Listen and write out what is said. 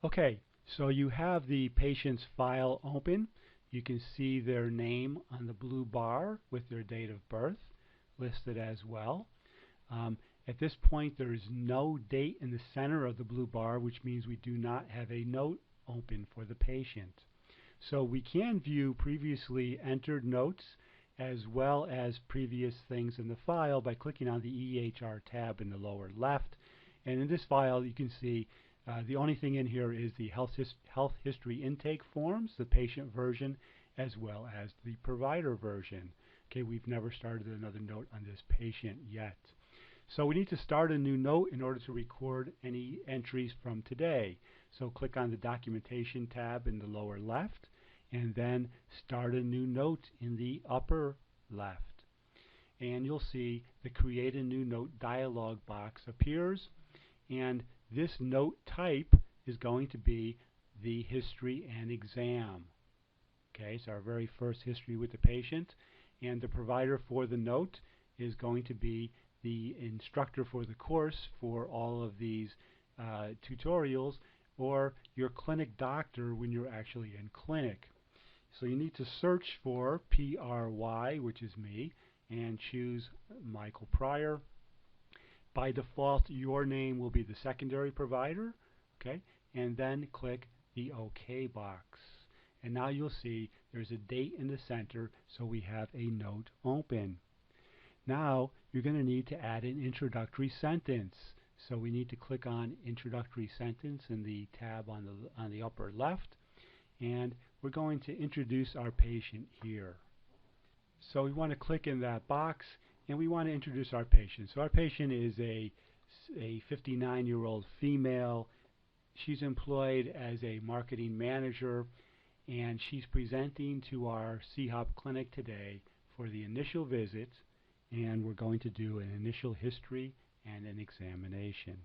Okay, so you have the patient's file open. You can see their name on the blue bar with their date of birth listed as well. At this point, there is no date in the center of the blue bar, which means we do not have a note open for the patient. So we can view previously entered notes as well as previous things in the file by clicking on the EHR tab in the lower left. And in this file, you can see the only thing in here is the health history intake forms, the patient version, as well as the provider version. Okay, we've never started another note on this patient yet. So we need to start a new note in order to record any entries from today. So click on the documentation tab in the lower left, and then start a new note in the upper left. And you'll see the create a new note dialog box appears, and this note type is going to be the history and exam. Okay, so our very first history with the patient, and the provider for the note is going to be the instructor for the course for all of these tutorials, or your clinic doctor when you're actually in clinic. So you need to search for PRY, which is me, and choose Michael Pryor. By default, your name will be the secondary provider, okay? And then click the OK box. And now you'll see there's a date in the center, so we have a note open. Now you're going to need to add an introductory sentence. So we need to click on introductory sentence in the tab on the upper left, and we're going to introduce our patient here. So we want to click in that box, and we want to introduce our patient. So our patient is a 59-year-old female. She's employed as a marketing manager, and she's presenting to our CHOP clinic today for the initial visit, and we're going to do an initial history and an examination.